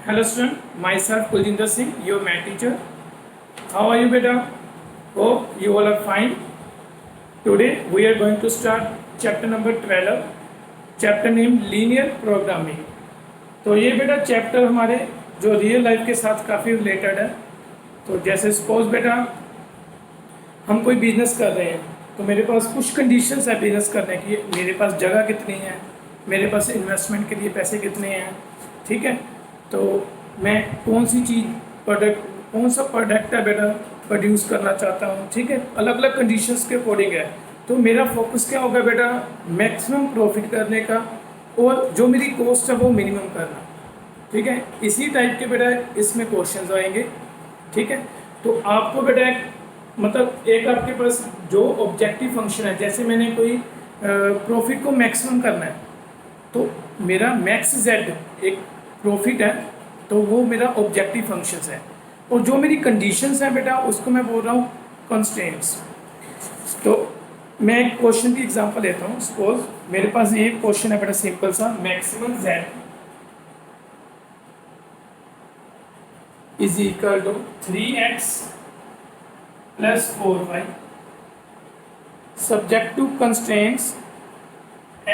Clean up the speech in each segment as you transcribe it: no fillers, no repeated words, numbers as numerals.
Hello student, myself Kuljinder Singh, your math teacher. How are you beta? Hope you all are fine. Today we are going to start chapter number 12, chapter named linear programming. तो ये बेटा chapter हमारे जो real life के साथ काफ़ी related है। तो जैसे सपोज बेटा हम कोई बिजनेस कर रहे हैं तो मेरे पास कुछ कंडीशंस है बिजनेस करने की। मेरे पास जगह कितनी है, मेरे पास इन्वेस्टमेंट के लिए पैसे कितने हैं, ठीक है। तो मैं कौन सी चीज़ कौन सा प्रोडक्ट है बेटा प्रोड्यूस करना चाहता हूँ, ठीक है। अलग अलग कंडीशंस के अकॉर्डिंग है। तो मेरा फोकस क्या होगा बेटा, मैक्सिमम प्रॉफिट करने का और जो मेरी कॉस्ट है वो मिनिमम करना, ठीक है। इसी टाइप के बेटा इसमें क्वेश्चंस आएंगे, ठीक है। तो आपको बेटा मतलब एक आपके पास जो ऑब्जेक्टिव फंक्शन है, जैसे मैंने कोई प्रॉफिट को मैक्सिमम करना है तो मेरा मैक्स जेड एक प्रॉफिट है, तो वो मेरा ऑब्जेक्टिव फंक्शंस है। और जो मेरी कंडीशंस हैं बेटा उसको मैं बोल रहा हूँ कंस्ट्रेंट्स। तो मैं एक क्वेश्चन की एग्जांपल लेता हूँ। सपोज मेरे पास ये क्वेश्चन है बेटा सिंपल सा, maximum Z is equal to 3x plus 4y subject to constraints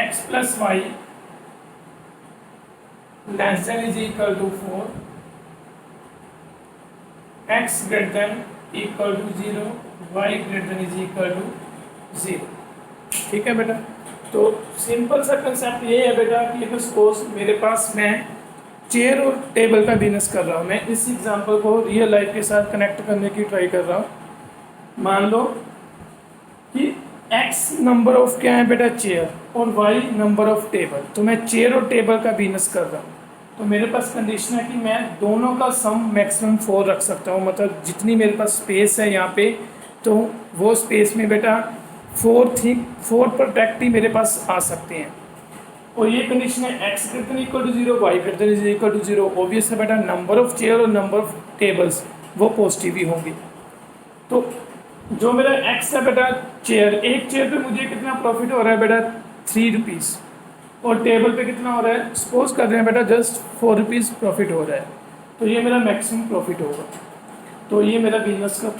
x plus y less than is equal to 4, x greater than equal to 0, y greater than is equal to 0, ठीक है बेटा। तो simple सा concept ये है बेटा कि अगर सपोज मेरे पास मैं चेयर और टेबल का बिजनेस कर रहा हूँ, मैं इस एग्जांपल को रियल लाइफ के साथ कनेक्ट करने की ट्राई कर रहा हूँ। मान लो कि x नंबर ऑफ क्या है बेटा चेयर और y नंबर ऑफ टेबल। तो मैं चेयर और टेबल का बिजनेस कर रहा हूँ, तो मेरे पास कंडीशन है कि मैं दोनों का सम मैक्सिमम 4 रख सकता हूँ। मतलब जितनी मेरे पास स्पेस है यहाँ पे, तो वो स्पेस में बेटा 4 प्रोडक्ट ही मेरे पास आ सकते हैं। और ये कंडीशन है x greater than equal to 0, y greater than equal to 0। Obvious है बेटा नंबर ऑफ चेयर और नंबर ऑफ टेबल्स वो पॉजिटिव ही होंगी। तो जो मेरा x है बेटा चेयर, एक चेयर पे मुझे कितना प्रॉफिट हो रहा है बेटा 3 रुपीज़, और टेबल पे कितना हो रहा है, सपोज कर रहे हैं बेटा जस्ट 4 रुपीज़ प्रॉफिट हो रहा है। तो ये मेरा मैक्सिमम प्रॉफिट होगा। तो ये मेरा बिजनेस का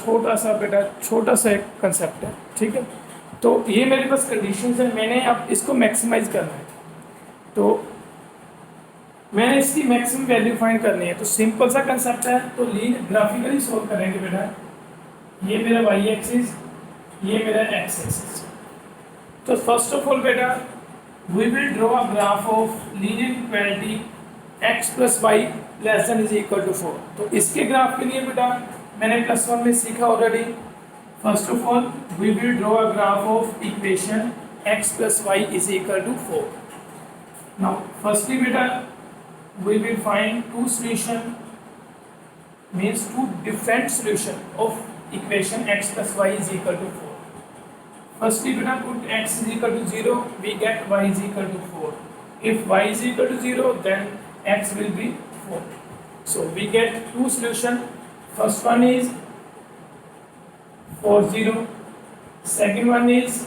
छोटा सा एक कंसेप्ट है, ठीक है। तो ये मेरे पास कंडीशंस है, मैंने अब इसको मैक्सिमाइज करना है। तो मैंने इसकी मैक्सिमम वैल्यू फाइंड करनी है। तो सिंपल सा कंसेप्ट है, तो लीन ग्राफिकली सोल्व करेंगे बेटा। ये मेरा y एक्सिस, ये मेरा x एक्सिस। तो फर्स्ट ऑफ ऑल बेटा we will draw a graph of linear equality x plus Y less than is equal to 4। तो इसके ग्राफ के लिए बेटा मैंने +1 में सीखा already. First of all we will draw a graph of equation x plus Y is equal to 4। Now firstly बेटा we will find two solution, means two different solution of equation x plus y is equal to 4. Firstly beta put x is equal to 0, we get y is equal to 4. If y is equal to 0 then x will be 4. So we get two solution. First one is 4 0, second one is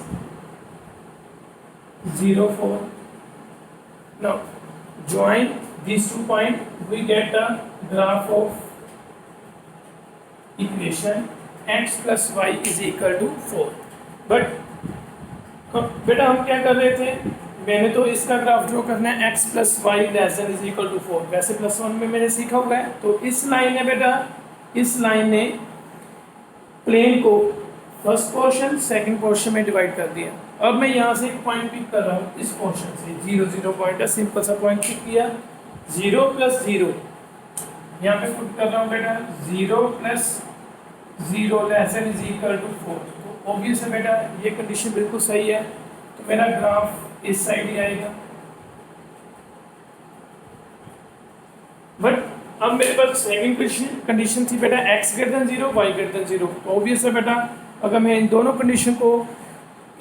0 4. Now join these 2 points, we get a graph of equation x plus y is equal to 4. But बेटा हम क्या कर रहे थे, मैंने तो इसका graph draw करना है x plus Y less than is equal to 4। वैसे +1 में मैंने सीखा हुआ है। तो इस लाइन ने बेटा, इस लाइन ने प्लेन को फर्स्ट पोर्शन सेकंड पोर्शन में डिवाइड कर दिया। अब मैं यहाँ से एक पॉइंट पिक कर रहा हूँ, इस पोर्शन से 0 0 पॉइंट है, सिंपल सा पॉइंट पिक किया। 0 प्लस 0 यहाँ पे पुट कर रहा हूँ बेटा, 0 plus 0 less than is equal to 4। तो ऑब्वियस है बेटा ये कंडीशन बिल्कुल सही है। तो मेरा ग्राफ इस साइड ही आएगा। बट अब मेरे पास सेकंड कंडीशन थी बेटा x greater then 0, y greater then 0। तो ऑब्वियस है बेटा अगर मैं इन दोनों कंडीशन को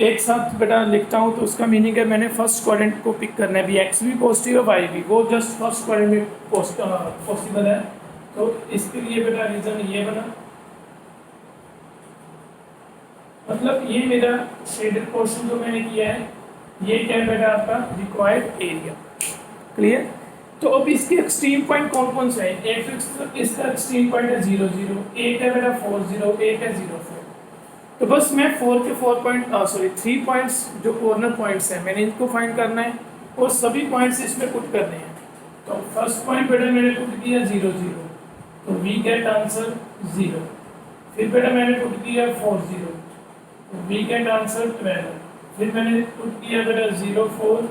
एक साथ बेटा लिखता हूँ तो उसका मीनिंग है मैंने फर्स्ट क्वाड्रेंट को पिक करना है। भी x भी पॉजिटिव है, y भी, वो जस्ट फर्स्ट क्वाड्रेंट में पॉसिबल है। तो इसके लिए बेटा रीजन ये बना, मतलब ये मेरा शेडेड पोर्शन जो मैंने किया है ये क्या है बेटा आपका रिक्वायर्ड एरिया। क्लियर। तो अब इसके एक्सट्रीम पॉइंट कौन कौन से हैं? एक तो इसका एक्सट्रीम पॉइंट है 0 0, एक है मेरा 4 0, एक है 0 4। तो बस मैं 3 पॉइंट्स जो कॉर्नर पॉइंट्स हैं मैंने इनको फाइंड करना है और सभी पॉइंट्स इसमें पुट करने हैं। तो फर्स्ट पॉइंट बेटा मैंने पुट किया 0 0, तो वी गेट आंसर 0। फिर बेटा मैंने पुट किया 4 0, तो वी गेट आंसर 12। फिर मैंने पुट किया बेटा 0 4,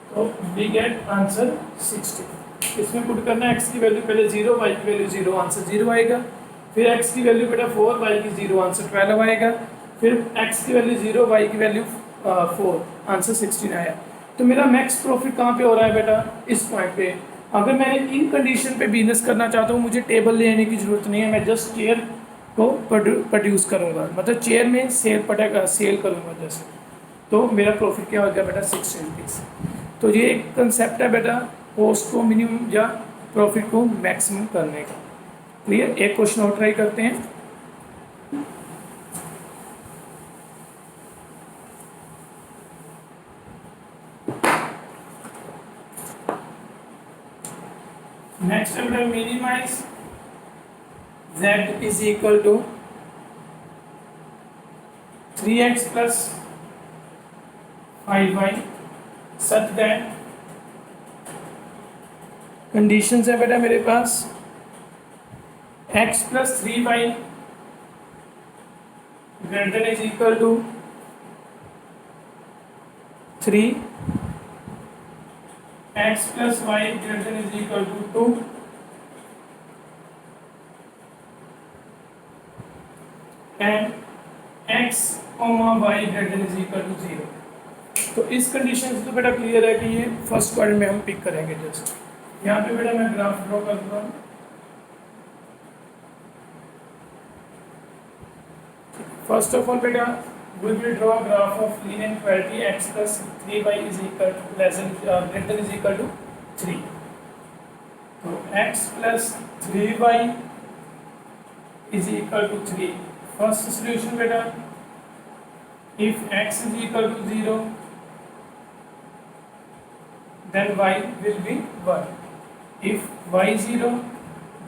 तो वी गेट आंसर 60। इसमें पुट करना है x की वैल्यू पहले 0, y की वैल्यू 0, आंसर 0 आएगा। फिर x की वैल्यू बेटा 4, y की 0, आंसर 12 आएगा। फिर x की वैल्यू 0, y की वैल्यू 4, आंसर 16 आया। तो मेरा मैक्स प्रॉफिट कहाँ पे हो रहा है बेटा? इस पॉइंट पे। अगर मैंने इन कंडीशन पे बिजनेस करना चाहता हूँ, मुझे टेबल लेने की जरूरत नहीं है, मैं जस्ट चेयर को प्रोड्यूस करूँगा, मतलब चेयर में सेल करूँगा जस्ट। तो मेरा प्रॉफिट क्या हो गया बेटा? 60 रुपीज़। तो ये एक कंसेप्ट है बेटा कॉस्ट को मिनिमम या प्रॉफिट को मैक्सिमम करने का। क्लियर? एक क्वेश्चन और ट्राई करते हैं। नेक्स्ट है बेटा minimise z is equal to 3x plus 5y such that conditions है बेटा मेरे पास x plus 3y greater than is equal to 3, x plus y greater than is equal to 2, and x, y greater than is equal to 0। तो इस condition से तो बेटा clear है कि ये फर्स्ट क्वाड्रेंट में हम पिक करेंगे। जस्ट यहाँ पे बेटा मैं ग्राफ ड्रॉ कर दूँगा। फर्स्ट ऑफ ऑल बेटा we will draw a graph of linear inequality x plus 3y is equal to less than greater than is equal to 3. तो x plus 3y is equal to 3. First solution बेटा, if x is equal to 0 then y will be 1. If y 0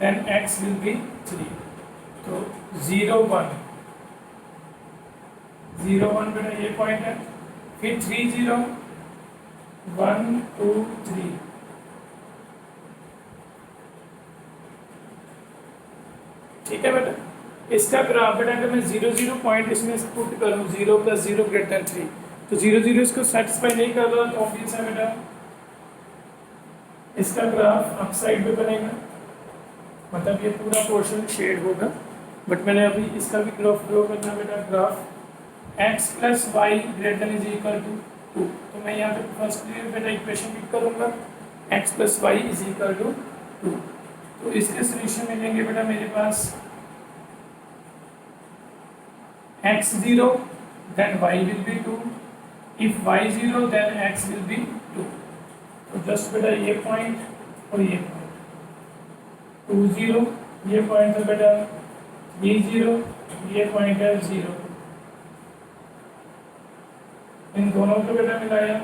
then x will be 3. तो 0 1 0 1 बेटा ये point है। फिर 3 0 1 2 3, ठीक है बेटा। इसका ग्राफ बेटा अगर मैं 0 0 पॉइंट इसमें पुट करूँ 0 प्लस 0 ग्रेटर देन 3, तो 0 0 इसको सेटिस्फाई नहीं कर रहा, तो ऑब्वियस है बेटा इसका ग्राफ अप साइड पे बनेगा, मतलब ये पूरा पोर्शन शेड होगा। बट मैंने अभी इसका भी ग्राफ ड्रॉ करना बेटा, graph x plus Y greater than is equal to 2। तो मैं यहाँ पे फर्स्ट बेटा इक्वेशन पिक करूँगा x plus Y is equal to 2। तो इसके सोल्यूशन मिलेंगे बेटा मेरे पास x 0 then y will be 2, if y 0 then x will be 2। तो जस्ट बेटा ये पॉइंट और ये पॉइंट 2 0, ये पॉइंट है बेटा 3 0, ये पॉइंट है 0, इन दोनों को बेटा मिलाया।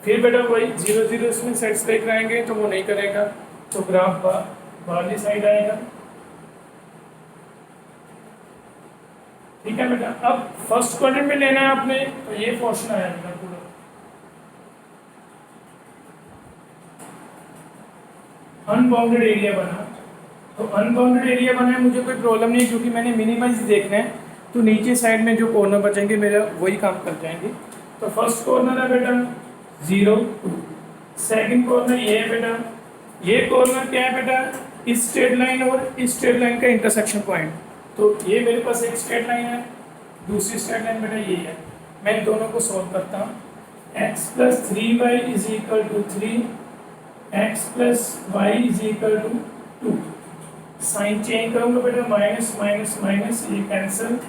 फिर बेटा वही 0 0 इसमें सेटिस्फाई कराएंगे तो वो नहीं करेगा, तो ग्राफ बाहरली साइड आएगा, ठीक है बेटा। अब फर्स्ट क्वाड्रेंट में लेना है आपने, तो ये पोर्शन आया बेटा पूरा। अनबाउंडेड एरिया बना, तो अनबाउंडेड एरिया बना है, मुझे कोई प्रॉब्लम नहीं क्योंकि मैंने मिनिमाइज देखना है, तो नीचे साइड में जो कॉर्नर बचेंगे मेरा वही काम कर जाएंगे। तो फर्स्ट कॉर्नर है बेटा 0 2, सेकंड कॉर्नर ये है बेटा, ये कॉर्नर क्या है बेटा? इस स्ट्रेट लाइन और इस स्ट्रेट लाइन का इंटरसेक्शन पॉइंट। तो ये मेरे पास एक स्ट्रेट लाइन है, दूसरी स्ट्रेट लाइन बेटा ये है। मैं इन दोनों को सॉल्व करता हूँ। x plus 3y is equal to 3, x plus y is equal to 2। Sign change करूँगा बेटा, माइनस माइनस माइनस ये कैंसिल,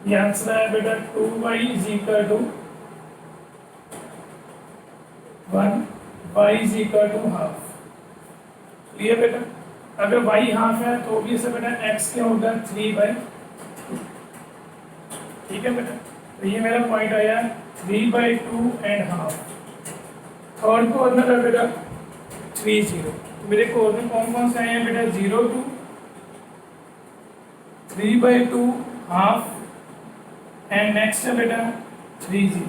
ये आंसर है बेटा 2y is equal to 1, y is equal to half. Clear बेटा? अगर y हाफ है तो ऑब्वियस है बेटा x क्या होगा 3/2, ठीक है बेटा। तो ये मेरा पॉइंट आया 3/2 एंड हाफ। थर्ड कॉर्नर है बेटा 3 0। तो मेरे कोऑर्डिनेट कौन कौन से आए हैं बेटा, 0 2, 3/2, हाफ एंड नेक्स्ट है बेटा 3 0।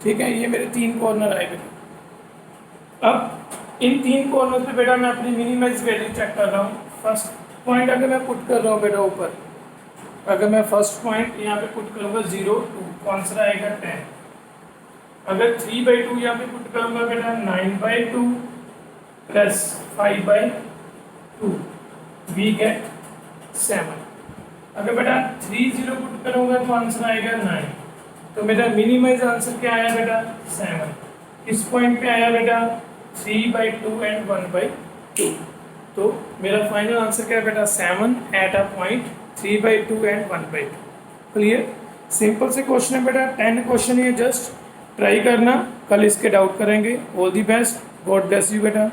ठीक है, ये मेरे 3 कॉर्नर आए बेटा। अब इन 3 कॉर्नर पे बेटा मैं अपनी मिनिमाइज वैल्यू चेक कर रहा हूँ। फर्स्ट पॉइंट अगर मैं पुट कर रहा हूँ बेटा ऊपर, अगर मैं फर्स्ट पॉइंट यहाँ पे पुट करूँगा 0 2, तो आंसर आएगा 10। अगर 3/2 यहाँ पे पुट करूँगा बेटा 9/2 प्लस 5/2, वी गेट 7। अगर बेटा 3 0 पुट करूँगा तो आंसर आएगा 9। तो मेरा मिनिमाइज आंसर क्या आया बेटा, 7। इस पॉइंट पे आया बेटा 3/2 एंड 1/2। तो मेरा फाइनल आंसर क्या है बेटा, 7 at a point 3/2 and 1/2। Clear, simple से क्वेश्चन है बेटा, 10 क्वेश्चन है, जस्ट ट्राई करना, कल इसके डाउट करेंगे। All the best, God bless you बेटा।